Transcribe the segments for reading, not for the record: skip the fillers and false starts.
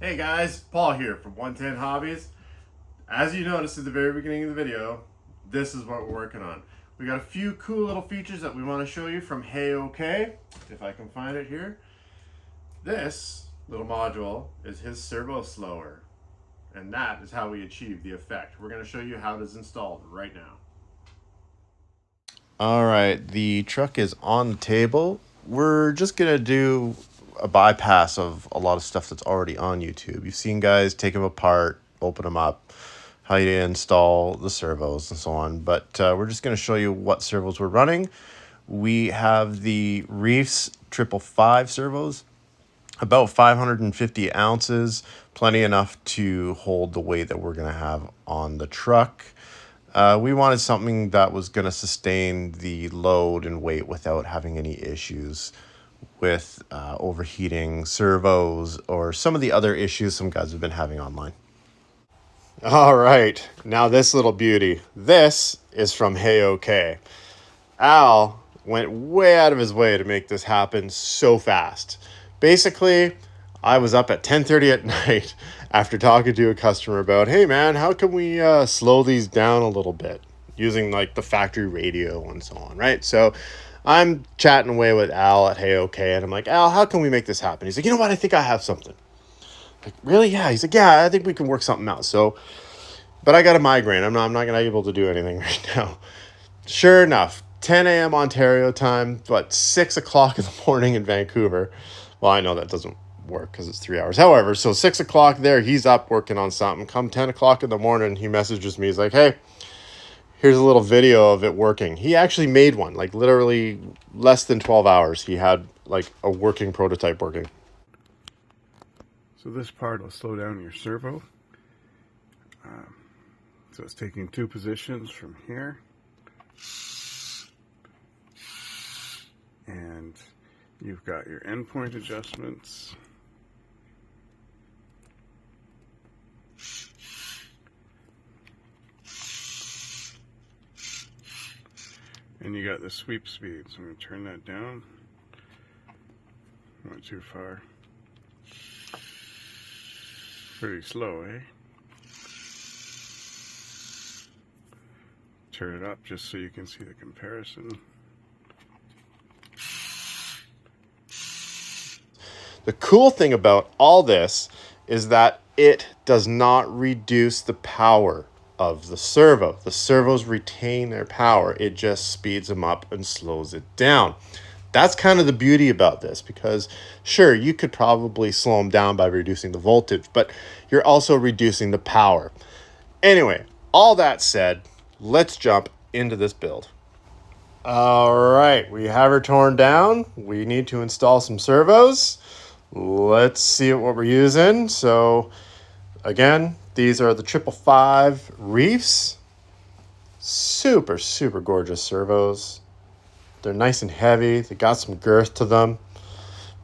Hey guys, Paul here from 110 Hobbies. As you noticed at the very beginning of the video, this is what we're working on. We got a few cool little features that we want to show you from Heyok, if I can find it here. This little module is his servo slower, and that is how we achieve the effect. We're going to show you how it is installed right now. All right, the truck is on the table. We're just gonna do a bypass of a lot of stuff that's already on YouTube. You've seen guys take them apart, open them up, how you install the servos and so on. But we're just gonna show you what servos we're running. We have the Reefs 555 servos, about 550 ounces, plenty enough to hold the weight that we're gonna have on the truck. We wanted something that was going to sustain the load and weight without having any issues with overheating servos or some of the other issues some guys have been having online. All right, now this little beauty. This is from Heyok. Al went way out of his way to make this happen so fast. Basically, I was up at 10:30 at night after talking to a customer about, hey man, how can we slow these down a little bit using like the factory radio and so on, right? So I'm chatting away with Al at Heyok, and I'm like, Al, how can we make this happen? He's like, you know what? I think I have something. Like, really? Yeah. He's like, yeah, I think we can work something out. So, but I got a migraine. I'm not gonna be able to do anything right now. Sure enough, 10 a.m. Ontario time, but 6 o'clock in the morning in Vancouver. Well, I know that doesn't work because it's 3 hours. However, so 6 o'clock there, he's up working on something. Come 10 o'clock in the morning, he messages me. He's like, hey, here's a little video of it working. He actually made one, like literally less than 12 hours. He had like a working prototype working. So this part will slow down your servo. So it's taking two positions from here. And you've got your endpoint adjustments. And you got the sweep speed. So I'm going to turn that down. Not too far. Pretty slow, eh? Turn it up just so you can see the comparison. The cool thing about all this is that it does not reduce the power of the servo. The servos retain their power. It just speeds them up and slows it down. That's kind of the beauty about this, because sure, you could probably slow them down by reducing the voltage, but you're also reducing the power. Anyway, all that said, let's jump into this build. All right, we have her torn down. We need to install some servos. Let's see what we're using. So again, these are the 555 Reefs. Super, super gorgeous servos. They're nice and heavy. They got some girth to them.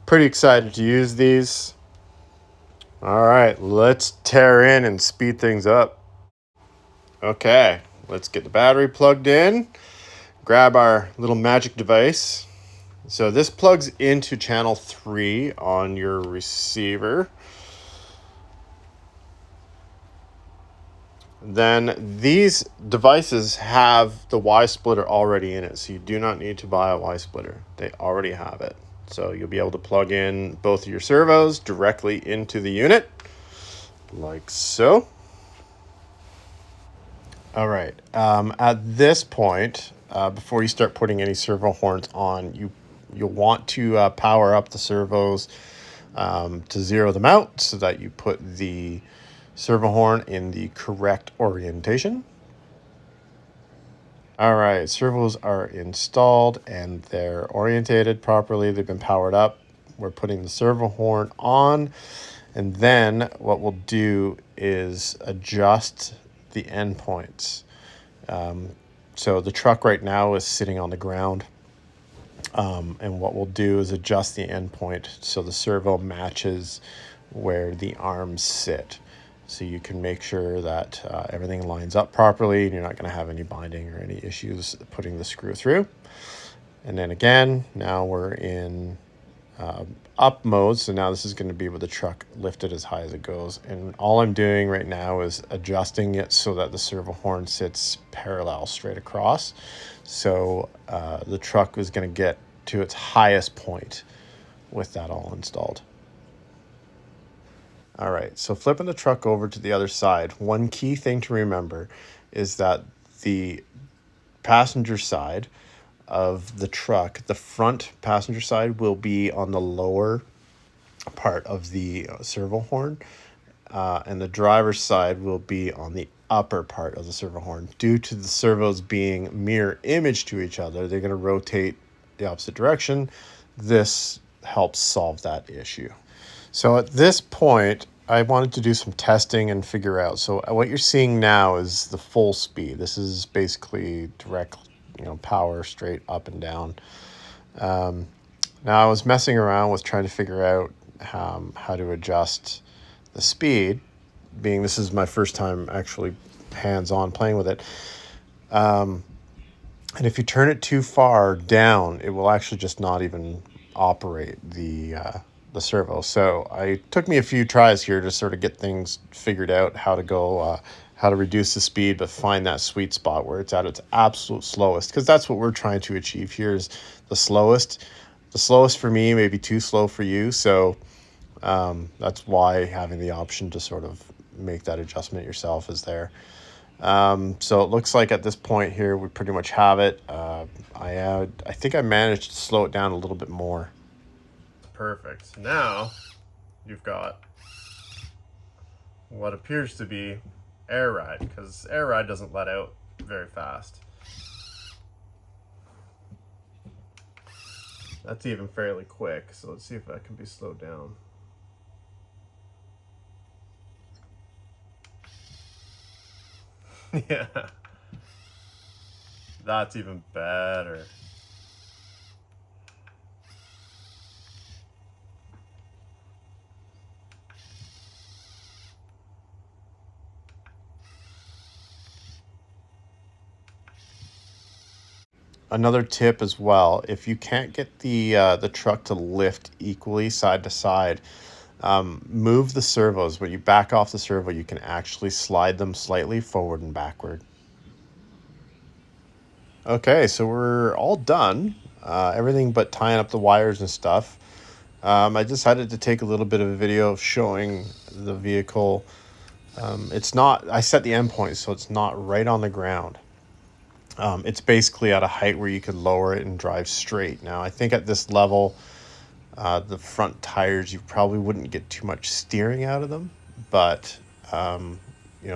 Pretty excited to use these. All right, let's tear in and speed things up. Okay, let's get the battery plugged in. Grab our little magic device. So this plugs into channel 3 on your receiver. Then these devices have the Y splitter already in it, so you do not need to buy a Y splitter. They already have it. So you'll be able to plug in both of your servos directly into the unit, like so. All right. At this point, before you start putting any servo horns on, you'll want to power up the servos to zero them out so that you put the servo horn in the correct orientation. All right, servos are installed and they're orientated properly. They've been powered up. We're putting the servo horn on, and then what we'll do is adjust the endpoints. So the truck right now is sitting on the ground. And what we'll do is adjust the endpoint so the servo matches where the arms sit. So you can make sure that everything lines up properly and you're not going to have any binding or any issues putting the screw through. And then again, now we're in up mode. So now this is going to be with the truck lifted as high as it goes. And all I'm doing right now is adjusting it so that the servo horn sits parallel straight across. So the truck is going to get to its highest point with that all installed. All right, so flipping the truck over to the other side, one key thing to remember is that the passenger side of the truck, the front passenger side, will be on the lower part of the servo horn, and the driver's side will be on the upper part of the servo horn. Due to the servos being mirror image to each other, they're going to rotate the opposite direction. This helps solve that issue. So at this point, I wanted to do some testing and figure out. So what you're seeing now is the full speed. This is basically direct, power straight up and down. Now I was messing around with trying to figure out how to adjust the speed, being this is my first time actually hands-on playing with it. And if you turn it too far down, it will actually just not even operate the servo. So it took me a few tries here to sort of get things figured out, how to reduce the speed, but find that sweet spot where it's at its absolute slowest, because that's what we're trying to achieve here is the slowest. The slowest for me may be too slow for you, so that's why having the option to sort of make that adjustment yourself is there. So it looks like at this point here we pretty much have it. I think I managed to slow it down a little bit more. Perfect. Now you've got what appears to be air ride, because air ride doesn't let out very fast. That's even fairly quick, so let's see if that can be slowed down. Yeah, that's even better. Another tip as well, if you can't get the truck to lift equally side to side, move the servos. When you back off the servo, you can actually slide them slightly forward and backward. Okay, so we're all done. Everything but tying up the wires and stuff. I decided to take a little bit of a video showing the vehicle. I set the endpoint so it's not right on the ground. It's basically at a height where you could lower it and drive straight. Now, I think at this level, the front tires, you probably wouldn't get too much steering out of them, but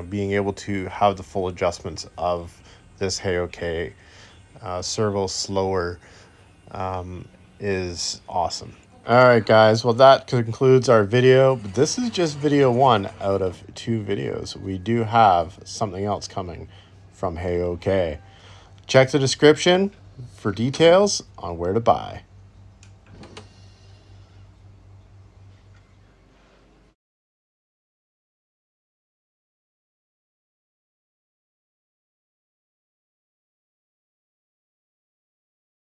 being able to have the full adjustments of this Heyok servo slower is awesome. All right, guys. Well, that concludes our video. But this is just video 1 out of 2 videos. We do have something else coming from Heyok. Check the description for details on where to buy.